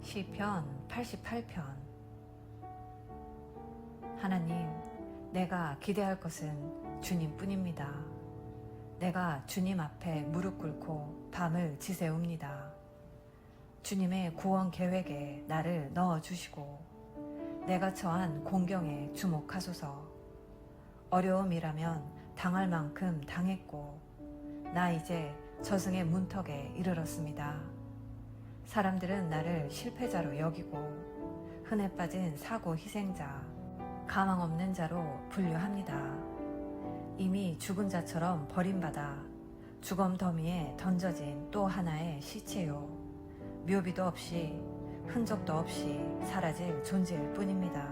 시편 88편. 하나님, 내가 기대할 것은 주님뿐입니다. 내가 주님 앞에 무릎 꿇고 밤을 지새웁니다. 주님의 구원 계획에 나를 넣어주시고 내가 처한 공경에 주목하소서. 어려움이라면 당할 만큼 당했고 나 이제 저승의 문턱에 이르렀습니다. 사람들은 나를 실패자로 여기고 흔해 빠진 사고 희생자, 가망 없는 자로 분류합니다. 이미 죽은 자처럼 버림받아 주검 더미에 던져진 또 하나의 시체요. 묘비도 없이 흔적도 없이 사라질 존재일 뿐입니다.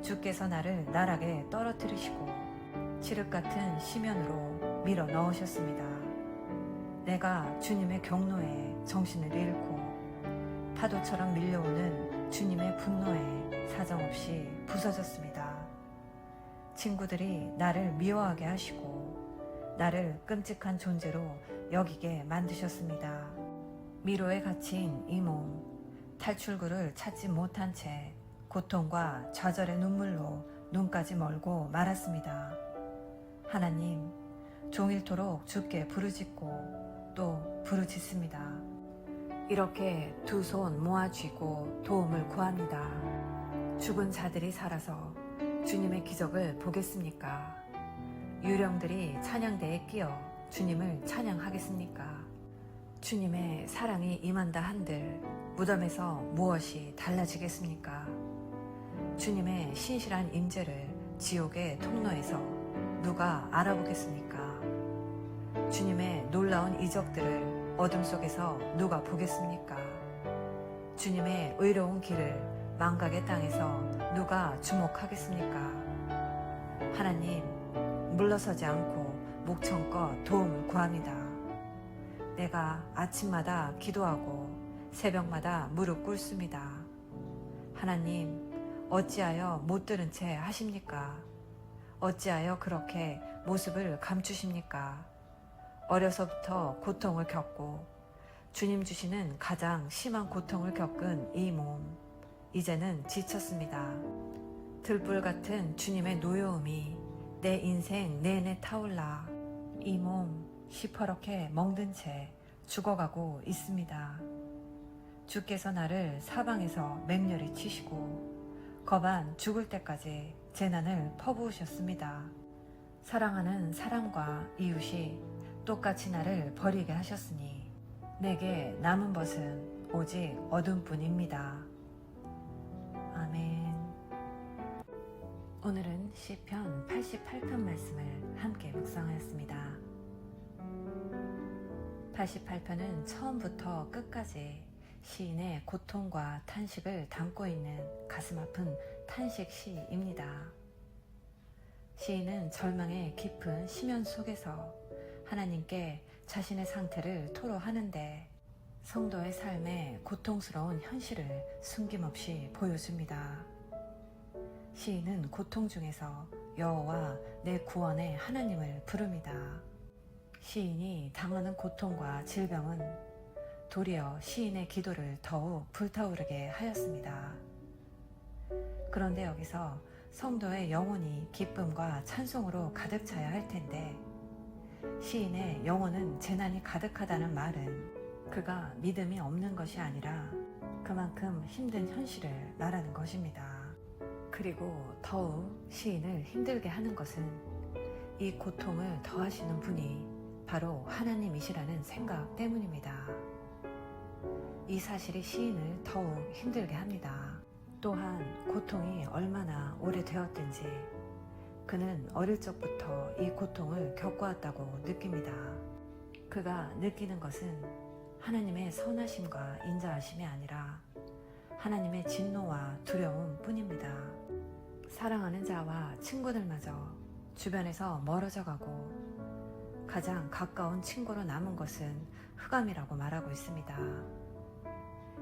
주께서 나를 나락에 떨어뜨리시고 칠흑 같은 시면으로 밀어 넣으셨습니다. 내가 주님의 경로에 정신을 잃고 파도처럼 밀려오는 주님의 분노에 사정없이 부서졌습니다. 친구들이 나를 미워하게 하시고 나를 끔찍한 존재로 여기게 만드셨습니다. 미로에 갇힌 이 몸, 탈출구를 찾지 못한 채 고통과 좌절의 눈물로 눈까지 멀고 말았습니다. 하나님, 종일토록 주께 부르짖고 또 부르짖습니다. 이렇게 두 손 모아 쥐고 도움을 구합니다. 죽은 자들이 살아서 주님의 기적을 보겠습니까? 유령들이 찬양대에 끼어 주님을 찬양하겠습니까? 주님의 사랑이 임한다 한들 무덤에서 무엇이 달라지겠습니까? 주님의 신실한 임재를 지옥의 통로에서 누가 알아보겠습니까? 주님의 놀라운 이적들을 어둠 속에서 누가 보겠습니까? 주님의 의로운 길을 망각의 땅에서 누가 주목하겠습니까? 하나님, 물러서지 않고 목청껏 도움을 구합니다. 내가 아침마다 기도하고 새벽마다 무릎 꿇습니다. 하나님, 어찌하여 못 들은 채 하십니까? 어찌하여 그렇게 모습을 감추십니까? 어려서부터 고통을 겪고 주님 주시는 가장 심한 고통을 겪은 이 몸, 이제는 지쳤습니다. 들불 같은 주님의 노여움이 내 인생 내내 타올라 이 몸 시퍼렇게 멍든 채 죽어가고 있습니다. 주께서 나를 사방에서 맹렬히 치시고 거반 죽을 때까지 재난을 퍼부으셨습니다. 사랑하는 사람과 이웃이 똑같이 나를 버리게 하셨으니 내게 남은 것은 오직 어둠뿐입니다. 아멘. 오늘은 시편 88편 말씀을 함께 묵상하였습니다. 88편은 처음부터 끝까지 시인의 고통과 탄식을 담고 있는 가슴 아픈 탄식 시입니다. 시인은 절망의 깊은 심연 속에서 하나님께 자신의 상태를 토로하는데 성도의 삶의 고통스러운 현실을 숨김없이 보여줍니다. 시인은 고통 중에서 여호와 내 구원의 하나님을 부릅니다. 시인이 당하는 고통과 질병은 도리어 시인의 기도를 더욱 불타오르게 하였습니다. 그런데 여기서 성도의 영혼이 기쁨과 찬송으로 가득 차야 할 텐데 시인의 영혼은 재난이 가득하다는 말은 그가 믿음이 없는 것이 아니라 그만큼 힘든 현실을 말하는 것입니다. 그리고 더욱 시인을 힘들게 하는 것은 이 고통을 더하시는 분이 바로 하나님이시라는 생각 때문입니다. 이 사실이 시인을 더욱 힘들게 합니다. 또한 고통이 얼마나 오래되었든지 그는 어릴 적부터 이 고통을 겪어왔다고 느낍니다. 그가 느끼는 것은 하나님의 선하심과 인자하심이 아니라 하나님의 진노와 두려움 뿐입니다. 사랑하는 자와 친구들마저 주변에서 멀어져 가고 가장 가까운 친구로 남은 것은 흑암이라고 말하고 있습니다.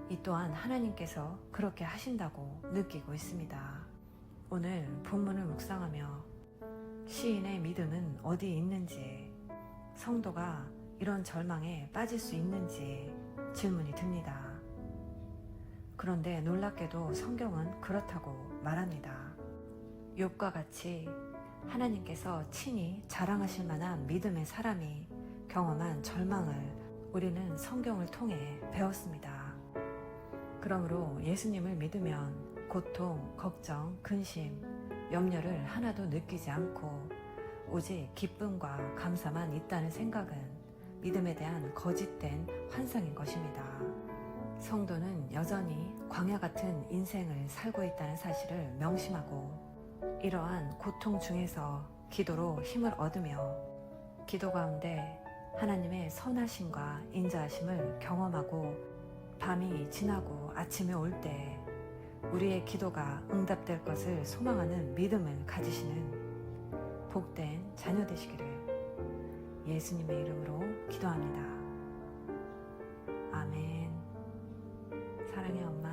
이 또한 하나님께서 그렇게 하신다고 느끼고 있습니다. 오늘 본문을 묵상하며 시인의 믿음은 어디 있는지, 성도가 이런 절망에 빠질 수 있는지 질문이 듭니다. 그런데 놀랍게도 성경은 그렇다고 말합니다. 욥과 같이 하나님께서 친히 자랑하실 만한 믿음의 사람이 경험한 절망을 우리는 성경을 통해 배웠습니다. 그러므로 예수님을 믿으면 고통, 걱정, 근심, 염려를 하나도 느끼지 않고 오직 기쁨과 감사만 있다는 생각은 믿음에 대한 거짓된 환상인 것입니다. 성도는 여전히 광야 같은 인생을 살고 있다는 사실을 명심하고 이러한 고통 중에서 기도로 힘을 얻으며 기도 가운데 하나님의 선하심과 인자하심을 경험하고 밤이 지나고 아침이 올 때 우리의 기도가 응답될 것을 소망하는 믿음을 가지시는 복된 자녀 되시기를 예수님의 이름으로 기도합니다. 아멘. 사랑의 엄마.